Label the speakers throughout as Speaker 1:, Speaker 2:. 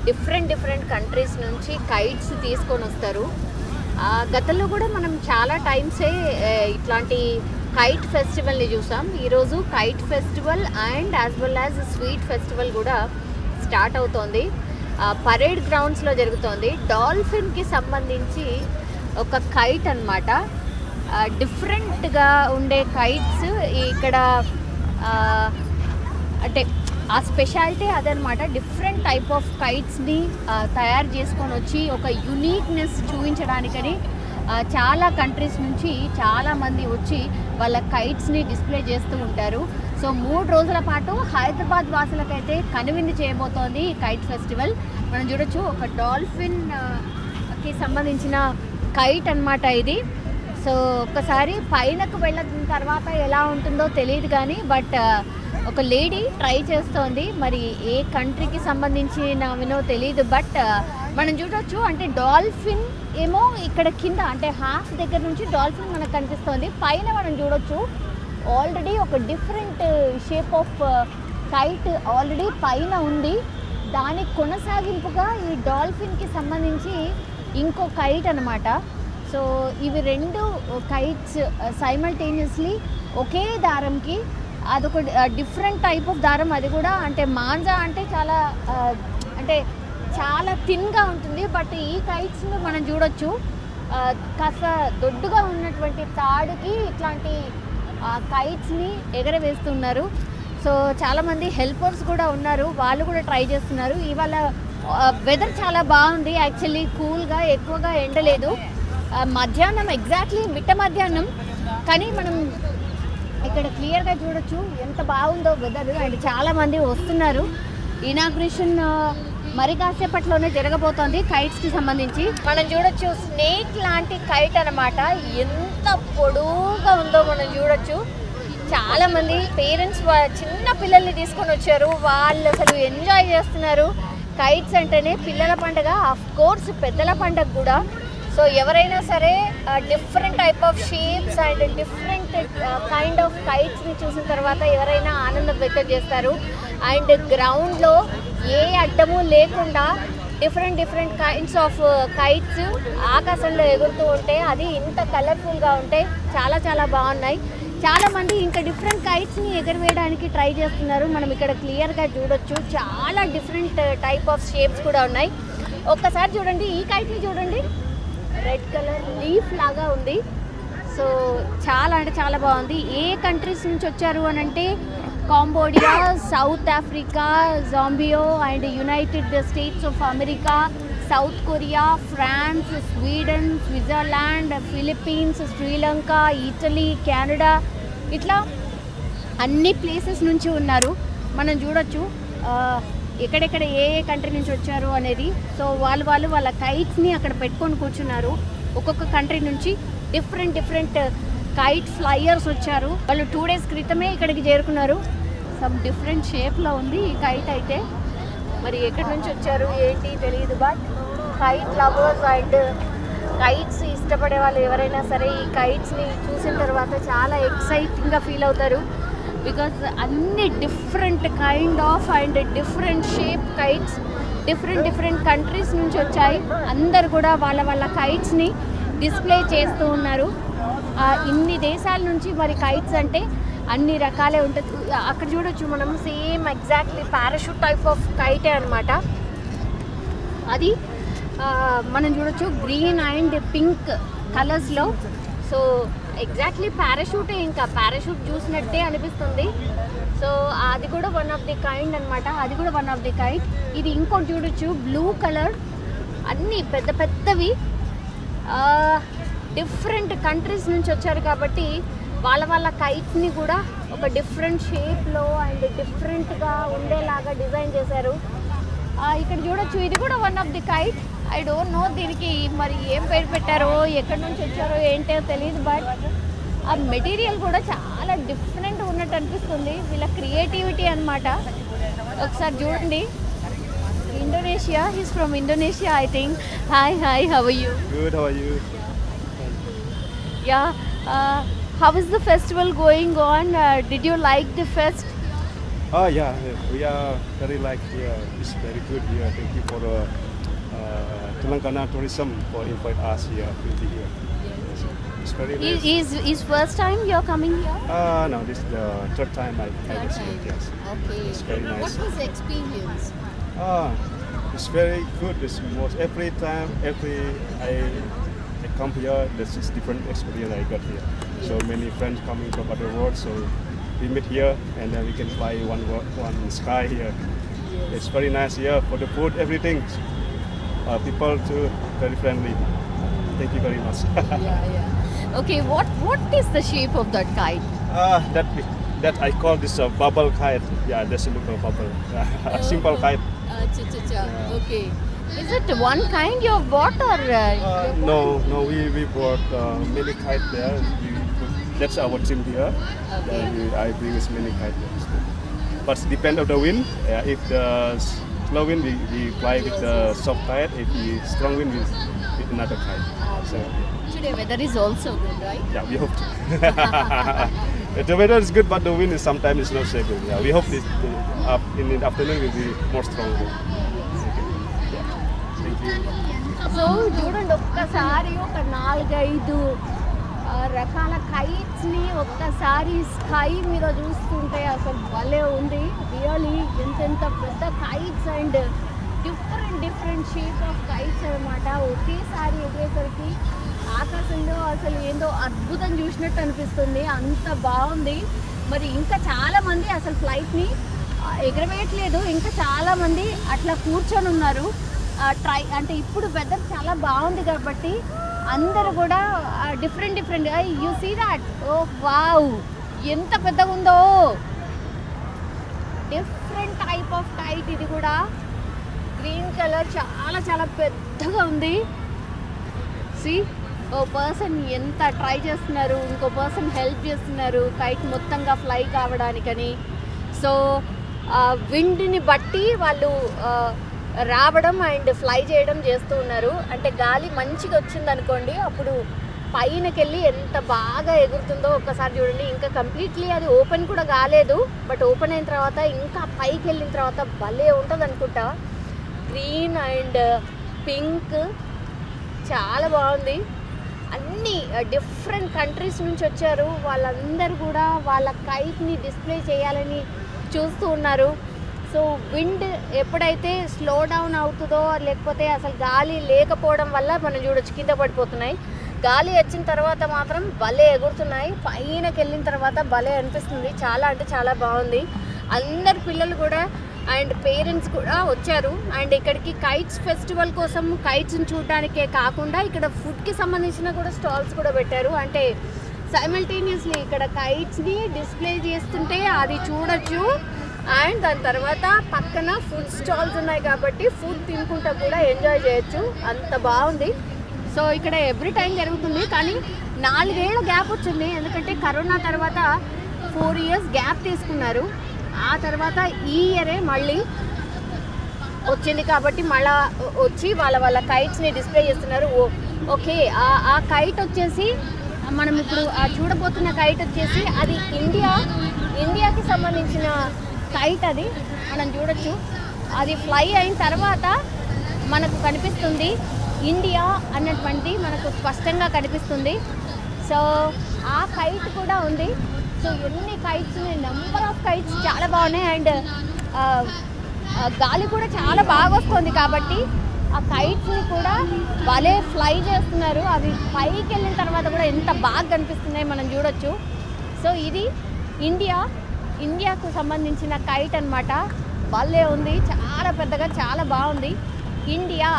Speaker 1: Different countries నుంచి kites తీసుకొని వస్తారు. గతంలో కూడా మనం చాలా టైమ్సే ఇట్లాంటి కైట్ ఫెస్టివల్ని చూసాం. ఈరోజు kite festival and as well as sweet festival కూడా స్టార్ట్ అవుతోంది. పరేడ్ గ్రౌండ్స్లో జరుగుతోంది. డాల్ఫిన్కి సంబంధించి ఒక కైట్ అన్నమాట. డిఫరెంట్గా ఉండే కైట్స్ ఇక్కడ అంటే ఆ స్పెషాలిటీ అదనమాట. డిఫరెంట్ టైప్ ఆఫ్ కైట్స్ని తయారు చేసుకొని వచ్చి ఒక యునీక్నెస్ చూపించడానికని చాలా కంట్రీస్ నుంచి చాలామంది వచ్చి వాళ్ళ కైట్స్ని డిస్ప్లే చేస్తూ ఉంటారు. సో 3 రోజుల పాటు హైదరాబాద్ వాసులకైతే కనువిందు చేయబోతోంది ఈ కైట్ ఫెస్టివల్. మనం చూడొచ్చు ఒక డాల్ఫిన్కి సంబంధించిన కైట్ అన్నమాట ఇది. సో ఒక్కసారి పైనకు వెళ్ళిన తర్వాత ఎలా ఉంటుందో తెలియదు కానీ బట్ ఒక లేడీ ట్రై చేస్తోంది. మరి ఏ కంట్రీకి సంబంధించినవినో తెలియదు బట్ మనం చూడొచ్చు. అంటే డాల్ఫిన్ ఏమో ఇక్కడ కింద అంటే హాఫ్ దగ్గర నుంచి డాల్ఫిన్ మనకు కనిపిస్తోంది. పైన మనం చూడొచ్చు ఆల్రెడీ ఒక different shape of kite already పైన ఉంది. దానికి కొనసాగింపుగా ఈ డాల్ఫిన్కి సంబంధించి ఇంకో కైట్ అనమాట. సో ఇవి 2 కైట్స్ సైమల్టేనియస్లీ ఒకే దారంకి, అదొక డిఫరెంట్ టైప్ ఆఫ్ దారం. అది కూడా అంటే మాంజా అంటే చాలా థిన్గా ఉంటుంది. బట్ ఈ కైట్స్ను మనం చూడొచ్చు కాస్త దొడ్డుగా ఉన్నటువంటి తాడుకి ఇట్లాంటి కైట్స్ని ఎగరవేస్తున్నారు. సో చాలామంది హెల్పర్స్ కూడా ఉన్నారు, వాళ్ళు కూడా ట్రై చేస్తున్నారు. ఇవాళ వెదర్ చాలా బాగుంది యాక్చువల్లీ, కూల్గా, ఎక్కువగా ఎండలేదు. మధ్యాహ్నం ఎగ్జాక్ట్లీ మిట్ట మధ్యాహ్నం, కానీ మనం ఇక్కడ క్లియర్గా చూడొచ్చు ఎంత బాగుందో వెదర్. అండ్ చాలామంది వస్తున్నారు. ఇనాగ్రేషన్ మరి కాసేపట్లోనే జరగబోతోంది కైట్స్కి సంబంధించి. మనం చూడొచ్చు స్నేక్ లాంటి కైట్ అనమాట. ఎంత పొడవుగా ఉందో మనం చూడొచ్చు. చాలామంది పేరెంట్స్ చిన్న పిల్లల్ని తీసుకొని వచ్చారు, వాళ్ళు అసలు ఎంజాయ్ చేస్తున్నారు. కైట్స్ అంటేనే పిల్లల పండుగ, ఆఫ్ కోర్స్ పెద్దల పండుగ కూడా. సో ఎవరైనా సరే different type of shapes and different kind of కైట్స్ని చూసిన తర్వాత ఎవరైనా ఆనందం వ్యక్తం చేస్తారు. అండ్ గ్రౌండ్లో ఏ అడ్డము లేకుండా డిఫరెంట్ కైండ్స్ ఆఫ్ కైట్స్ ఆకాశంలో ఎగురుతూ ఉంటే అది ఇంత కలర్ఫుల్గా ఉంటే చాలా బాగున్నాయి. చాలామంది ఇంకా డిఫరెంట్ కైట్స్ని ఎగరవేయడానికి ట్రై చేస్తున్నారు. మనం ఇక్కడ క్లియర్గా చూడొచ్చు చాలా డిఫరెంట్ టైప్ ఆఫ్ షేప్స్ కూడా ఉన్నాయి. ఒక్కసారి చూడండి, ఈ కైట్ని చూడండి, రెడ్ కలర్ లీఫ్ లాగా ఉంది. సో చాలా బాగుంది. ఏ కంట్రీస్ నుంచి వచ్చారు అని అంటే Cambodia, South Africa, Zambia and United States of America, South Korea, France, Sweden, Switzerland, Philippines, Sri Lanka, Italy, Canada, ఇట్లా అన్ని ప్లేసెస్ నుంచి ఉన్నారు. మనం చూడొచ్చు ఎక్కడెక్కడ ఏ కంట్రీ నుంచి వచ్చారు అనేది. సో వాళ్ళు వాళ్ళ కైట్స్ని అక్కడ పెట్టుకొని కూర్చున్నారు. ఒక్కొక్క కంట్రీ నుంచి డిఫరెంట్ కైట్ ఫ్లైయర్స్ వచ్చారు. వాళ్ళు 2 days క్రితమే ఇక్కడికి చేరుకున్నారు. సమ్ డిఫరెంట్ షేప్లో ఉంది ఈ కైట్ అయితే. మరి ఎక్కడి నుంచి వచ్చారు ఏంటి తెలియదు but kite lovers and kites ఇష్టపడే వాళ్ళు ఎవరైనా సరే ఈ కైట్స్ని చూసిన తర్వాత చాలా ఎక్సైటింగ్గా ఫీల్ అవుతారు. బికాజ్ అన్ని different kind of and different shape kites different countries నుంచి వచ్చాయి. అందరు కూడా వాళ్ళ కైట్స్ని డిస్ప్లే చేస్తూ ఉన్నారు. ఇన్ని దేశాల నుంచి మరి కైట్స్ అంటే అన్ని రకాలే ఉంటుంది. అక్కడ చూడొచ్చు మనం same exactly parachute type of కైటే అనమాట. అది మనం చూడొచ్చు గ్రీన్ అండ్ పింక్ కలర్స్లో. సో ఎగ్జాక్ట్లీ పారాషూటే, ఇంకా పారాషూట్ చూసినట్టే అనిపిస్తుంది. సో అది కూడా వన్ ఆఫ్ ది కైండ్ అనమాట. అది కూడా వన్ ఆఫ్ ది కైండ్. ఇది ఇంకోటి చూడొచ్చు బ్లూ కలర్, అన్నీ పెద్దవి. డిఫరెంట్ కంట్రీస్ నుంచి వచ్చారు కాబట్టి వాళ్ళ కైట్స్ని కూడా ఒక డిఫరెంట్ షేప్లో అండ్ డిఫరెంట్గా ఉండేలాగా డిజైన్ చేశారు. ఇక్కడ చూడొచ్చు ఇది కూడా one of the kite. I don't know దీనికి మరి ఏం పేరు పెట్టారో, ఎక్కడి నుంచి వచ్చారో ఏంటో తెలియదు బట్ ఆ మెటీరియల్ కూడా చాలా డిఫరెంట్ ఉన్నట్టు అనిపిస్తుంది. వీళ్ళ క్రియేటివిటీ అనమాట. ఒకసారి చూడండి. Indonesia. He's from Indonesia, I think. Hi, how are you?
Speaker 2: Good, how are you?
Speaker 1: Yeah. How is the festival going on? Did you like the fest?
Speaker 2: Oh yeah, we are very like here. It's very good here. Thank you for the Telangana tourism for invite us here. Here. Yes. It's very nice.
Speaker 1: Is first time you're coming here?
Speaker 2: No, this is the third time I was here. Yes.
Speaker 1: Okay.
Speaker 2: It's very nice.
Speaker 1: What was the experience?
Speaker 2: It's very good. It's most every time I come here, this is different experience I got here. So many friends coming from other world, so we meet here and then we can fly one sky here. It's very nice here for the food, everything. People too very friendly. Thank you very much.
Speaker 1: Yeah. Okay, what is the shape of that kite?
Speaker 2: That I call this a bubble kite. Yeah, that's a little bubble. Simple kite.
Speaker 1: Okay. Is it one kind you have bought or?
Speaker 2: No, we brought many kite there. That's our team here.
Speaker 1: Okay.
Speaker 2: Then I bring this many kite there. But depend on the wind. If the slow wind, we fly with the soft kite. If the strong wind, with another kite. So
Speaker 1: Today weather is also good, right?
Speaker 2: yeah, we hope to. The weather is good, but the wind is sometimes is not so good. Yeah, we hope in the afternoon will be more stronger. Yeah. Thank you.
Speaker 1: So చూడండి ఒక్కసారి ఒక 4-5 రకాల కైట్స్ని ఒక్కసారి sky మీద చూస్తుంటే అసలు భలే ఉంది. రియలీ ఎంతెంత పెద్ద kites and different shape of kites అనమాట. ఒకేసారి ఎగిరేసరికి ఆకాశంలో అసలు ఏందో అద్భుతం చూసినట్టు అనిపిస్తుంది. అంత బాగుంది. మరి ఇంకా చాలామంది అసలు ఫ్లైట్ని ఎగరవేయట్లేదు, ఇంకా చాలామంది అట్లా కూర్చొని ఉన్నారు. అంటే ఇప్పుడు వెదర్ చాలా బాగుంది కాబట్టి అందరూ కూడా different you see that. Oh wow, ఎంత పెద్దగా ఉందో. డిఫరెంట్ టైప్ ఆఫ్ కైట్ ఇది కూడా. గ్రీన్ కలర్ చాలా పెద్దగా ఉంది. సి ఓ పర్సన్ ఎంత ట్రై చేస్తున్నారు, ఇంకో పర్సన్ హెల్ప్ చేస్తున్నారు కైట్ మొత్తంగా ఫ్లై కావడానికని. సో విండ్ని బట్టి వాళ్ళు రావడం అండ్ ఫ్లై చేయడం చేస్తూ ఉన్నారు. అంటే గాలి మంచిగా వచ్చింది అనుకోండి, అప్పుడు పైనకి వెళ్ళి ఎంత బాగా ఎగురుతుందో ఒక్కసారి చూడండి. ఇంకా కంప్లీట్లీ అది ఓపెన్ కూడా కాలేదు, బట్ ఓపెన్ అయిన తర్వాత ఇంకా పైకి వెళ్ళిన తర్వాత భలే ఉంటుంది అనుకుంటా. గ్రీన్ అండ్ పింక్ చాలా బాగుంది. అన్ని డిఫరెంట్ కంట్రీస్ నుంచి వచ్చారు. వాళ్ళందరూ కూడా వాళ్ళ కైట్ని డిస్ప్లే చేయాలని చూస్తూ ఉన్నారు. సో విండ్ ఎప్పుడైతే స్లో డౌన్ అవుతుందో, లేకపోతే అసలు గాలి లేకపోవడం వల్ల మనం చూడొచ్చు కింద పడిపోతున్నాయి. గాలి వచ్చిన తర్వాత మాత్రం భలే ఎగురుతున్నాయి. పైనకి వెళ్ళిన తర్వాత భలే అనిపిస్తుంది. చాలా అంటే చాలా బాగుంది. అందరు పిల్లలు కూడా అండ్ పేరెంట్స్ కూడా వచ్చారు. అండ్ ఇక్కడికి కైట్స్ ఫెస్టివల్ కోసం కైట్స్ని చూడడానికే కాకుండా ఇక్కడ ఫుడ్కి సంబంధించిన కూడా స్టాల్స్ కూడా పెట్టారు. అంటే సైమల్టేనియస్లీ ఇక్కడ కైట్స్ని డిస్ప్లే చేస్తుంటే అది చూడొచ్చు. అండ్ దాని తర్వాత పక్కన ఫుడ్ స్టాల్స్ ఉన్నాయి కాబట్టి ఫుడ్ తినుకుంటా కూడా ఎంజాయ్ చేయొచ్చు. అంత బాగుంది. సో ఇక్కడ ఎవ్రీ టైం జరుగుతుంది, కానీ 4 ఏళ్ల గ్యాప్ వచ్చింది. ఎందుకంటే కరోనా తర్వాత 4 years గ్యాప్ తీసుకున్నారు. ఆ తర్వాత ఈ ఇయరే మళ్ళీ వచ్చింది కాబట్టి మళ్ళా వచ్చి వాళ్ళ కైట్స్ని డిస్ప్లే చేస్తున్నారు. ఓకే, ఆ కైట్ వచ్చేసి మనం ఇప్పుడు చూడబోతున్న కైట్ వచ్చేసి అది ఇండియాకి సంబంధించిన కైట్. అది మనం చూడొచ్చు. అది ఫ్లై అయిన తర్వాత మనకు కనిపిస్తుంది ఇండియా అన్నటువంటి మనకు స్పష్టంగా కనిపిస్తుంది. సో ఆ కైట్ కూడా ఉంది. సో ఎన్ని కైట్స్ ఉన్నాయి, నెంబర్ ఆఫ్ కైట్స్ చాలా బాగున్నాయి. అండ్ గాలి కూడా చాలా బాగా వస్తుంది కాబట్టి ఆ కైట్స్ని కూడా భలే ఫ్లై చేస్తున్నారు. అవి పైకి వెళ్ళిన తర్వాత కూడా ఎంత బాగా కనిపిస్తున్నాయి మనం చూడొచ్చు. సో ఇది ఇండియాకు సంబంధించిన కైట్ అన్నమాట. భలే ఉంది, చాలా పెద్దగా చాలా బాగుంది. ఇండియా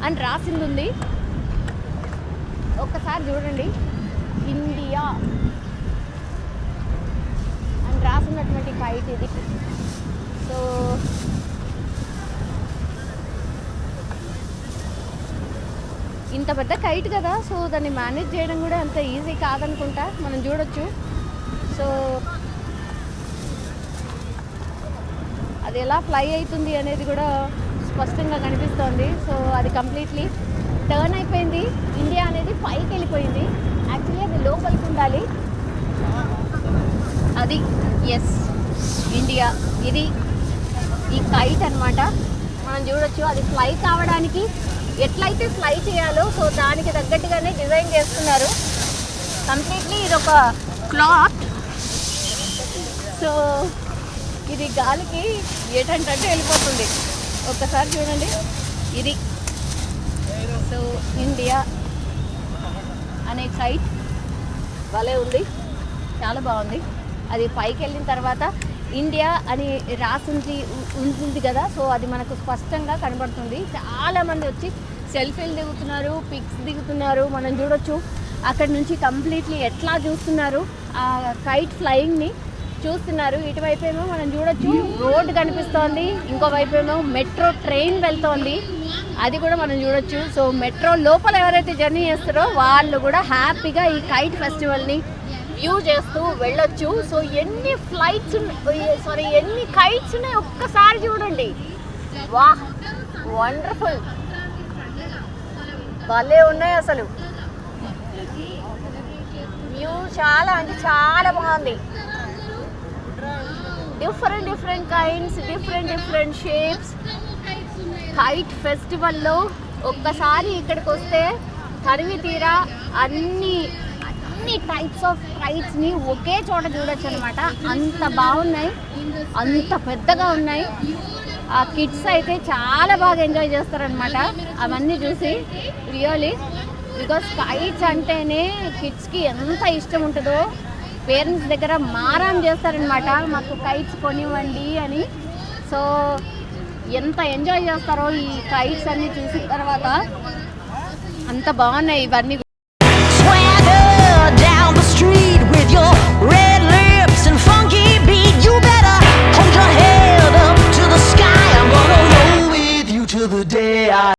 Speaker 1: అని రాసింది ఉంది. ఒక్కసారి చూడండి, ఇండియా అని రాసినటువంటి కైట్ ఇది. సో ఇంత పెద్ద కైట్ కదా, సో దాన్ని మేనేజ్ చేయడం కూడా అంత ఈజీ కాదనుకుంటా, మనం చూడొచ్చు. సో అది ఎలా ఫ్లై అవుతుంది అనేది కూడా స్పష్టంగా కనిపిస్తోంది. సో అది కంప్లీట్లీ టర్న్ అయిపోయింది. ఇండియా అనేది పైకి వెళ్ళిపోయింది. యాక్చువల్లీ అది లోపలికి ఉండాలి. అది ఎస్ ఇండియా. ఇది ఈ కైట్ అన్నమాట. మనం చూడొచ్చు అది ఫ్లై కావడానికి ఎట్లయితే ఫ్లై చేయాలో సో దానికి తగ్గట్టుగానే డిజైన్ చేస్తున్నారు కంప్లీట్లీ. ఇది ఒక క్లాత్. సో ఇది గాలికి ఏటంటే వెళ్ళిపోతుంది. ఒక్కసారి చూడండి ఇది. సో ఇండియా అనే కైట్ భలే ఉంది, చాలా బాగుంది. అది పైకి వెళ్ళిన తర్వాత ఇండియా అని రాసింది ఉంటుంది కదా, సో అది మనకు స్పష్టంగా కనబడుతుంది. చాలామంది వచ్చి సెల్ఫీలు దిగుతున్నారు, పిక్స్ దిగుతున్నారు. మనం చూడొచ్చు అక్కడ నుంచి కంప్లీట్లీ ఎట్లా చూస్తున్నారు ఆ కైట్ ఫ్లయింగ్ని చూస్తున్నారు. ఇటువైపు ఏమో మనం చూడొచ్చు రోడ్ కనిపిస్తోంది, ఇంకోవైపు ఏమో మెట్రో ట్రైన్ వెళ్తోంది, అది కూడా మనం చూడొచ్చు. సో మెట్రో లోపల ఎవరైతే జర్నీ చేస్తారో వాళ్ళు కూడా హ్యాపీగా ఈ కైట్ ఫెస్టివల్ని వ్యూ చేస్తూ వెళ్ళొచ్చు. సో ఎన్ని ఫ్లైట్స్ ఎన్ని కైట్స్ ఉన్నాయి ఒక్కసారి చూడండి. వాహ్, వండర్ఫుల్, భలే ఉన్నాయి అసలు. వ్యూ చాలా అంటే చాలా బాగుంది. Different kinds, different shapes. Kite ఫెస్టివల్లో ఒక్కసారి ఇక్కడికి వస్తే తరివి తీరా అన్ని టైప్స్ ఆఫ్ కైట్స్ని ఒకే చోట చూడొచ్చు అనమాట. అంత బాగున్నాయి, అంత పెద్దగా ఉన్నాయి. ఆ కిడ్స్ అయితే చాలా బాగా ఎంజాయ్ చేస్తారనమాట అవన్నీ చూసి. రియలీ బికాస్ కైట్స్ అంటేనే కిడ్స్కి ఎంత ఇష్టం ఉంటుందో పేరెంట్స్ దగ్గర మారం చేస్తారనమాట, మాకు కైట్స్ కొనివ్వండి అని. సో ఎంత ఎంజాయ్ చేస్తారో ఈ కైట్స్ అన్ని చూసిన తర్వాత. అంత బాగున్నాయి ఇవన్నీ.
Speaker 3: down the street.